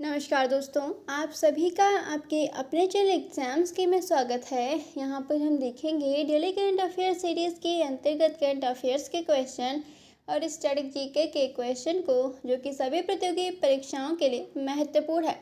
नमस्कार दोस्तों, आप सभी का आपके अपने चैनल एग्जाम्स के में स्वागत है। यहाँ पर हम देखेंगे डेली करंट अफेयर्स सीरीज़ के अंतर्गत करंट अफेयर्स के क्वेश्चन और स्टैटिक जीके के क्वेश्चन को, जो कि सभी प्रतियोगी परीक्षाओं के लिए महत्वपूर्ण है।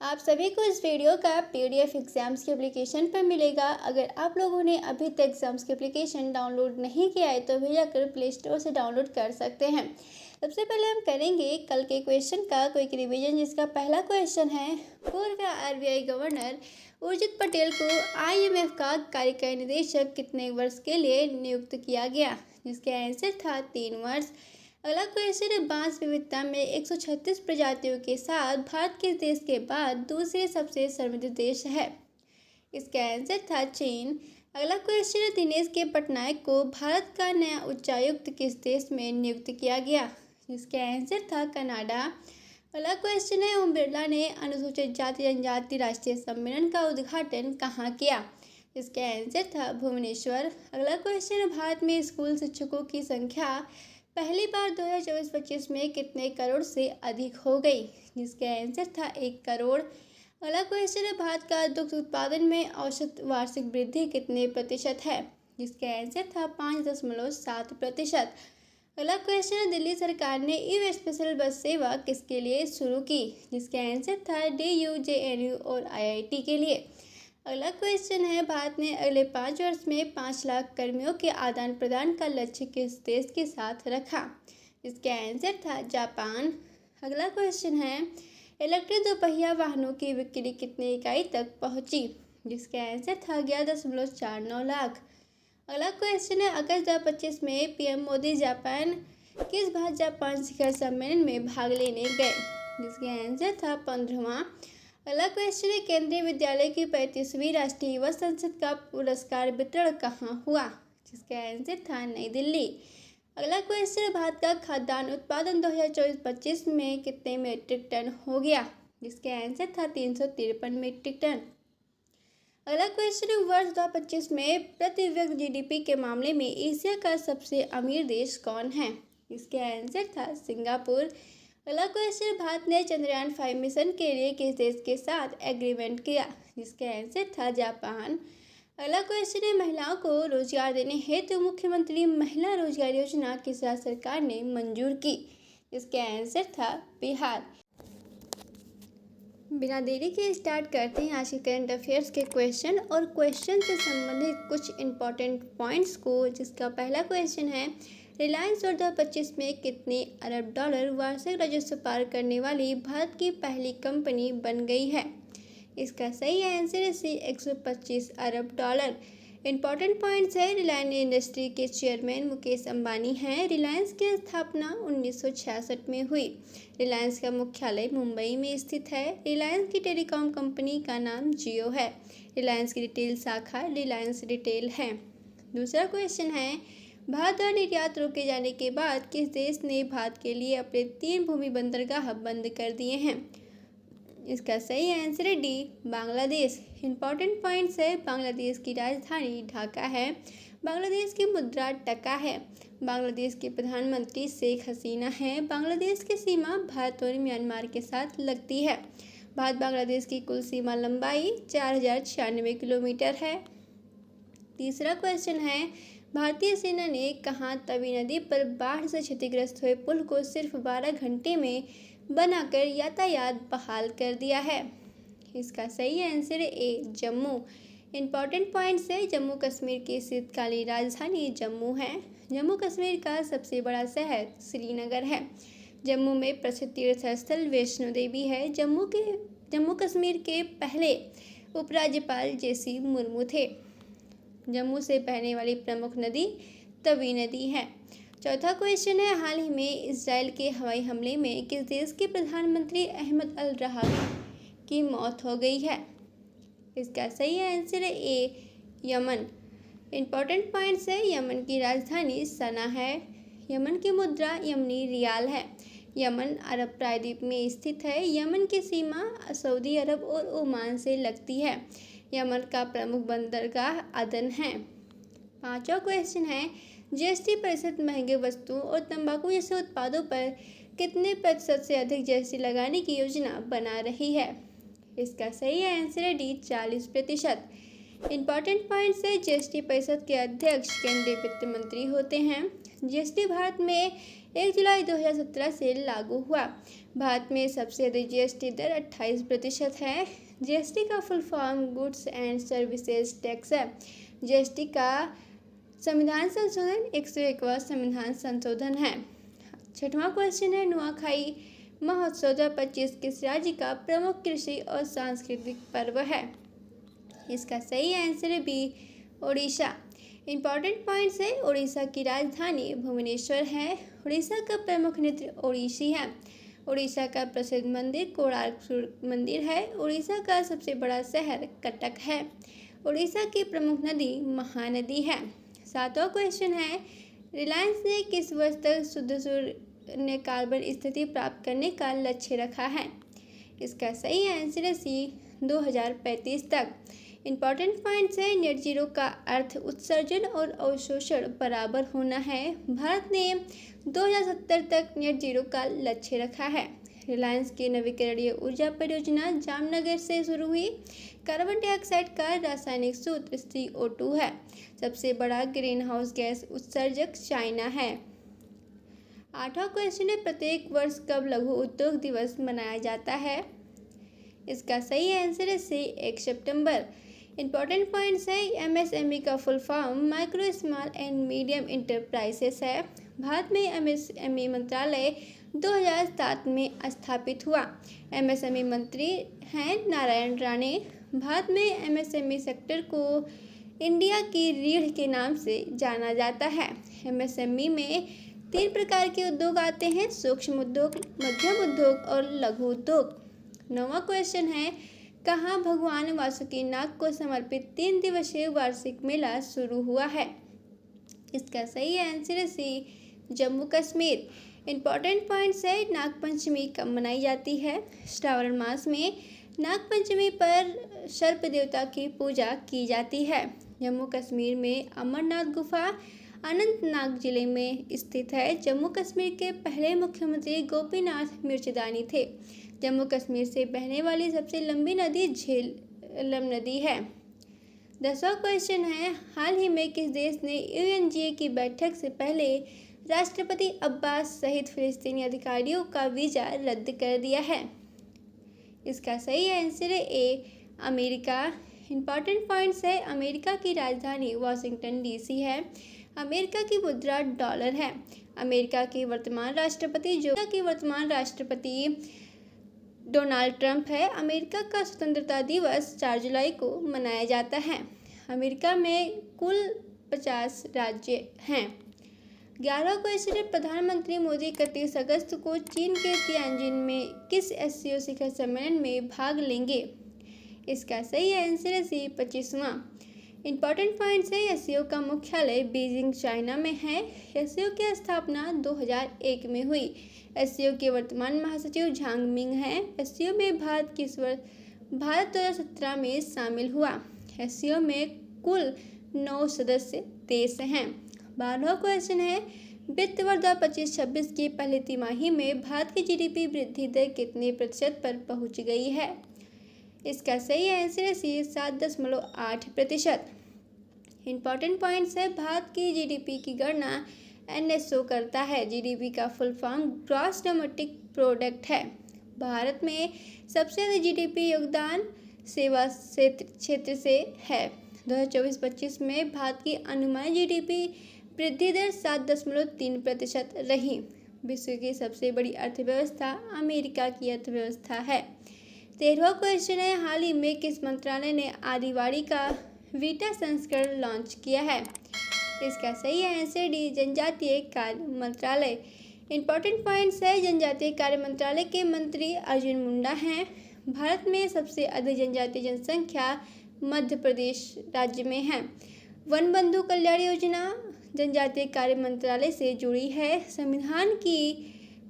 आप सभी को इस वीडियो का पीडीएफ एग्जाम्स के एप्लीकेशन पर मिलेगा। अगर आप लोगों ने अभी तक एग्जाम्स के एप्लीकेशन डाउनलोड नहीं किया है तो भी जाकर प्ले स्टोर से डाउनलोड कर सकते हैं। सबसे पहले हम करेंगे कल के क्वेश्चन का क्विक रिवीजन, जिसका पहला क्वेश्चन है, पूर्व आरबीआई गवर्नर उर्जित पटेल को आईएमएफ का कार्यकारी निदेशक कितने वर्ष के लिए नियुक्त किया गया? जिसका आंसर था 3 वर्ष। अगला क्वेश्चन है, बांस विविधता में 136 प्रजातियों के साथ भारत किस देश के बाद दूसरे सबसे समृद्ध देश है? इसका आंसर था चीन। अगला क्वेश्चन है, दिनेश के पटनायक को भारत का नया उच्चायुक्त किस देश में नियुक्त किया गया? जिसका आंसर था कनाडा। अगला क्वेश्चन है, ओम बिरला ने अनुसूचित जाति जनजाति राष्ट्रीय सम्मेलन का उद्घाटन कहाँ किया? जिसका आंसर था भुवनेश्वर। अगला क्वेश्चन है, भारत में स्कूल शिक्षकों की संख्या पहली बार 2024-25 में कितने करोड़ से अधिक हो गई? जिसका आंसर था 1 करोड़। अगला क्वेश्चन है, भारत का दुग्ध उत्पादन में औसत वार्षिक वृद्धि कितने प्रतिशत है? जिसका आंसर था 5.7%। अगला क्वेश्चन है, दिल्ली सरकार ने ई स्पेशल बस सेवा किसके लिए शुरू की? जिसका आंसर था DU, JNU और IIT के लिए। अगला क्वेश्चन है, भारत ने अगले 5 वर्ष में 5 लाख कर्मियों के आदान प्रदान का लक्ष्य किस देश के साथ रखा? जिसका आंसर था जापान। अगला क्वेश्चन है, इलेक्ट्रिक दोपहिया वाहनों की बिक्री कितने इकाई तक पहुंची? जिसका आंसर था 11.49 लाख। अगला क्वेश्चन है, अगस्त 2025 में पीएम मोदी जापान किस भारत जापान शिखर सम्मेलन में भाग लेने गए? जिसका आंसर था 15वां। अगला क्वेश्चन है, केंद्रीय विद्यालय की 35वीं राष्ट्रीय युवा संसद का पुरस्कार वितरण कहाँ हुआ? जिसका आंसर था नई दिल्ली। अगला क्वेश्चन है, भारत का खाद्यान्न उत्पादन 2024-25 में कितने मीट्रिक टन हो गया? जिसका आंसर था 353 मीट्रिक टन। अगला क्वेश्चन है, वर्ष 2025 में प्रति व्यक्ति जीडीपी के मामले में एशिया का सबसे अमीर देश कौन है? इसका आंसर था सिंगापुर। अगला क्वेश्चन है, भारत ने चंद्रयान 5 मिशन के लिए किस देश के साथ एग्रीमेंट किया? जिसका आंसर था जापान। अगला क्वेश्चन है, महिलाओं को रोजगार देने हेतु मुख्यमंत्री महिला रोजगार योजना किस राज्य सरकार ने मंजूर की? इसका आंसर था बिहार। बिना देरी के स्टार्ट करते हैं आज के करंट अफेयर्स के क्वेश्चन और क्वेश्चन से संबंधित कुछ इंपॉर्टेंट पॉइंट्स को, जिसका पहला क्वेश्चन है, रिलायंस 2025 में कितने अरब डॉलर वार्षिक राजस्व पार करने वाली भारत की पहली कंपनी बन गई है? इसका सही आंसर है सी 125 अरब डॉलर। इंपॉर्टेंट पॉइंट्स है, रिलायंस इंडस्ट्री के चेयरमैन मुकेश अंबानी हैं। रिलायंस की स्थापना 1966 में हुई। रिलायंस का मुख्यालय मुंबई में स्थित है। रिलायंस की टेलीकॉम कंपनी का नाम जियो है। रिलायंस की रिटेल शाखा रिलायंस रिटेल है। दूसरा क्वेश्चन है, भारत द्वारा निर्यात रोके जाने के बाद किस देश ने भारत के लिए अपने 3 भूमि बंदरगाह बंद कर दिए हैं? इसका सही आंसर है डी, बांग्लादेश। इंपॉर्टेंट पॉइंट्स है, बांग्लादेश की राजधानी ढाका है। बांग्लादेश की मुद्रा टका है। बांग्लादेश के प्रधानमंत्री शेख हसीना हैं। बांग्लादेश की सीमा भारत और म्यांमार के साथ लगती है। भारत बांग्लादेश की कुल सीमा लंबाई 4096 किलोमीटर है। तीसरा क्वेश्चन है, भारतीय सेना ने कहाँ तवी नदी पर बाढ़ से क्षतिग्रस्त हुए पुल को सिर्फ 12 घंटे में बनाकर यातायात बहाल कर दिया है? इसका सही आंसर है ए, जम्मू। इंपॉर्टेंट पॉइंट्स है, जम्मू कश्मीर की शीतकालीन राजधानी जम्मू है। जम्मू कश्मीर का सबसे बड़ा शहर श्रीनगर है। जम्मू में प्रसिद्ध तीर्थ स्थल वैष्णो देवी है। जम्मू कश्मीर के पहले उपराज्यपाल JC मुर्मू थे। जम्मू से बहने वाली प्रमुख नदी तवी नदी है। चौथा क्वेश्चन है, हाल ही में इजराइल के हवाई हमले में किस देश के प्रधानमंत्री अहमद अल रहावी की मौत हो गई है? इसका सही आंसर है ए, यमन। इंपॉर्टेंट पॉइंट्स है, यमन की राजधानी सना है। यमन की मुद्रा यमनी रियाल है। यमन अरब प्रायद्वीप में स्थित है। यमन की सीमा सऊदी अरब और ओमान से लगती है। यमन का प्रमुख बंदरगाह अदन है। पांचवा क्वेश्चन है, जीएसटी परिषद महंगे वस्तुओं और तंबाकू जैसे उत्पादों पर कितने प्रतिशत से अधिक जीएसटी लगाने की योजना बना रही है? इसका सही आंसर है डी 40%। इंपॉर्टेंट पॉइंट्स है, जीएसटी परिषद के अध्यक्ष केंद्रीय वित्त मंत्री होते हैं। जीएसटी भारत में 1 जुलाई 2017 से लागू हुआ। भारत में सबसे अधिक जीएसटी दर 28% है। जीएसटी का full form goods and services tax है। जीएसटी का संविधान संशोधन 101वां संविधान संशोधन है। 6वां क्वेश्चन है, नुआखाई महोत्सव 2025 किस राज्य का प्रमुख कृषि और सांस्कृतिक पर्व है? इसका सही आंसर है बी, ओडिशा। इंपॉर्टेंट पॉइंट्स है, उड़ीसा की राजधानी भुवनेश्वर है। उड़ीसा का प्रमुख नृत्य ओडिसी है। उड़ीसा का प्रसिद्ध मंदिर कोणार्क सूर्य मंदिर है। उड़ीसा का सबसे बड़ा शहर कटक है। उड़ीसा की प्रमुख नदी महानदी है। 7वां क्वेश्चन है, रिलायंस ने किस वर्ष तक शुद्ध शून्य कार्बन स्थिति प्राप्त करने का लक्ष्य रखा है? इसका सही आंसर है सी, 2035 तक। इंपॉर्टेंट पॉइंट्स है, नेट जीरो का अर्थ उत्सर्जन और अवशोषण बराबर होना है। भारत ने 2070 तक नेट जीरो का लक्ष्य रखा है। रिलायंस की नवीकरणीय ऊर्जा परियोजना जामनगर से शुरू हुई। कार्बन डाइऑक्साइड का रासायनिक सूत्र CO2 है। सबसे बड़ा ग्रीन हाउस गैस उत्सर्जक चाइना है। 8वां क्वेश्चन है, प्रत्येक वर्ष कब लघु उद्योग दिवस मनाया जाता है? इसका सही आंसर है सी, 1 सितंबर। इंपॉर्टेंट पॉइंट्स है, MSME का full form micro small and medium enterprises है। भारत में MSME मंत्रालय 2007 में स्थापित हुआ। MSME मंत्री हैं नारायण राणे। भारत में MSME सेक्टर को इंडिया की रीढ़ के नाम से जाना जाता है। MSME में 3 प्रकार के उद्योग आते हैं, सूक्ष्म उद्योग, मध्यम उद्योग और लघु उद्योग। 9वां क्वेश्चन है, कहाँ भगवान वासुकीनाग को समर्पित 3 दिवसीय वार्षिक मेला शुरू हुआ है? इसका सही आंसर है सी, जम्मू कश्मीर। इंपॉर्टेंट पॉइंट्स है, नागपंचमी कब मनाई जाती है? श्रावण मास में नागपंचमी पर सर्प देवता की पूजा की जाती है। जम्मू कश्मीर में अमरनाथ गुफा अनंतनाग जिले में स्थित है। जम्मू कश्मीर के पहले मुख्यमंत्री गोपीनाथ मिर्चदानी थे। जम्मू कश्मीर से बहने वाली सबसे लंबी नदी झेलम नदी है। 10वां क्वेश्चन है, हाल ही में किस देश ने UNGA की बैठक से पहले राष्ट्रपति अब्बास सहित फिलिस्तीनी अधिकारियों का वीज़ा रद्द कर दिया है? इसका सही आंसर है ए, अमेरिका। इंपॉर्टेंट पॉइंट्स है, अमेरिका की राजधानी वाशिंगटन DC है। अमेरिका की मुद्रा डॉलर है। अमेरिका के वर्तमान राष्ट्रपति डोनाल्ड ट्रंप है। अमेरिका का स्वतंत्रता दिवस 4 जुलाई को मनाया जाता है। अमेरिका में कुल 50 राज्य हैं। 11वां क्वेश्चन है, प्रधानमंत्री मोदी 31 अगस्त को चीन के तियानजिन में किस SCO शिखर सम्मेलन में भाग लेंगे? इसका सही आंसर है सी, 25वां। इंपॉर्टेंट पॉइंट्स है, SCO का मुख्यालय बीजिंग चाइना में है। SCO की स्थापना 2001 में हुई। SCO के वर्तमान महासचिव झांग मिंग हैं। SCO में भारत 2017 में शामिल हुआ। SCO में कुल 9 सदस्य देश हैं। 12वां क्वेश्चन है, वित्त वर्ष 2025-26 की पहली तिमाही में भारत की GDP वृद्धि दर कितने प्रतिशत पर पहुंच गई है? इसका सही आंसर है सी, 7.8%। इंपॉर्टेंट पॉइंट्स है, भारत की GDP की गणना NSO करता है। GDP का full form gross domestic product है। भारत में सबसे अधिक GDP योगदान सेवा क्षेत्र से है। 2024-25 में भारत की अनुमानित GDP वृद्धि दर 7.3% रही। विश्व की सबसे बड़ी अर्थव्यवस्था अमेरिका की अर्थव्यवस्था है। 13वां क्वेश्चन है, हाल ही में किस मंत्रालय ने आदिवाड़ी का वीटा संस्करण लॉन्च किया है? इसका सही आंसर डी, जनजातीय कार्य मंत्रालय। इंपॉर्टेंट पॉइंट्स है, जनजातीय कार्य मंत्रालय के मंत्री अर्जुन मुंडा हैं। भारत में सबसे अधिक जनजातीय जनसंख्या मध्य प्रदेश राज्य में है। वन बंधु कल्याण योजना जनजातीय कार्य मंत्रालय से जुड़ी है। संविधान की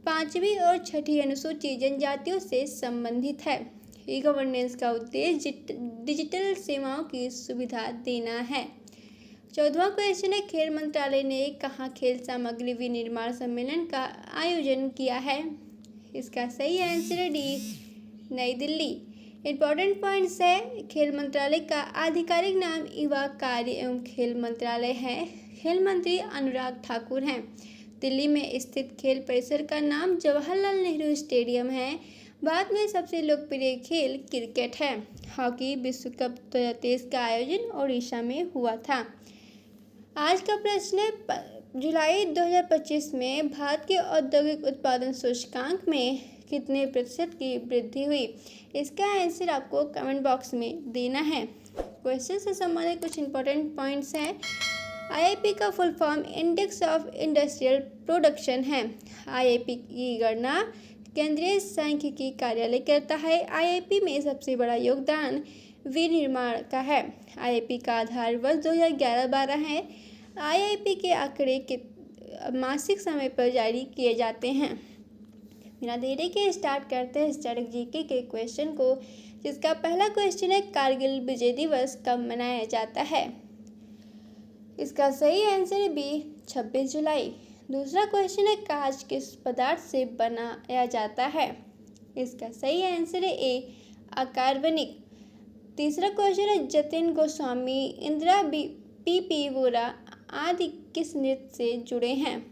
5वीं और 6ठी अनुसूची जनजातियों से संबंधित है। ई-गवर्नेंस का उद्देश्य डिजिटल सेवाओं की सुविधा देना है। 14वां क्वेश्चन है, खेल मंत्रालय ने कहाँ खेल सामग्री विनिर्माण सम्मेलन का आयोजन किया है? इसका सही आंसर है डी, नई दिल्ली। इम्पोर्टेंट पॉइंट्स है, खेल मंत्रालय का आधिकारिक नाम युवा कार्य एवं खेल मंत्रालय है। खेल मंत्री अनुराग ठाकुर हैं। दिल्ली में स्थित खेल परिसर का नाम जवाहरलाल नेहरू स्टेडियम है। भारत में सबसे लोकप्रिय खेल क्रिकेट है। हॉकी विश्व कप 2023 का आयोजन ओडिशा में हुआ था। आज का प्रश्न है, जुलाई 2025 में भारत के औद्योगिक उत्पादन सूचकांक में कितने प्रतिशत की वृद्धि हुई? इसका आंसर आपको कमेंट बॉक्स में देना है। क्वेश्चन से संबंधित कुछ इंपॉर्टेंट पॉइंट्स हैं। आईआईपी का full form index of industrial production है। आईआईपी की गणना केंद्रीय सांख्यिकी कार्यालय करता है। आईआईपी में सबसे बड़ा योगदान विनिर्माण का है। आईआईपी का आधार वर्ष 2011-12 है। आईआईपी के आंकड़े के मासिक समय पर जारी किए जाते हैं। बिना देरी के स्टार्ट करते हैं स्टैटिक जीके के क्वेश्चन को, जिसका पहला क्वेश्चन है, कारगिल विजय दिवस कब मनाया जाता है? इसका सही आंसर है बी, 26 जुलाई। दूसरा क्वेश्चन है, कांच किस पदार्थ से बनाया जाता है? इसका सही आंसर है ए, अकार्बनिक। तीसरा क्वेश्चन है, जतिन गोस्वामी, इंदिरा पी वोरा आदि किस नृत्य से जुड़े हैं?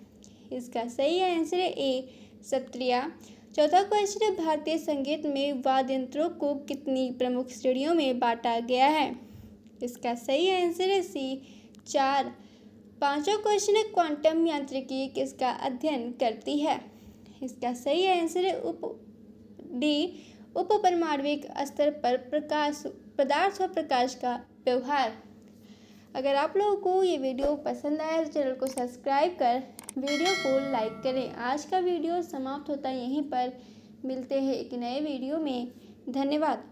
इसका सही आंसर है ए, सत्रिया। चौथा क्वेश्चन है, भारतीय संगीत में वाद्य यंत्रों को कितनी प्रमुख श्रेणियों में बांटा गया है? इसका सही आंसर है सी, 4। पांचवा क्वेश्चन है, क्वांटम यांत्रिकी किसका अध्ययन करती है? इसका सही आंसर है उप परमाणविक स्तर पर पदार्थ और प्रकाश का व्यवहार। अगर आप लोगों को ये वीडियो पसंद आया तो चैनल को सब्सक्राइब कर वीडियो को लाइक करें। आज का वीडियो समाप्त होता है यहीं पर। मिलते हैं एक नए वीडियो में। धन्यवाद।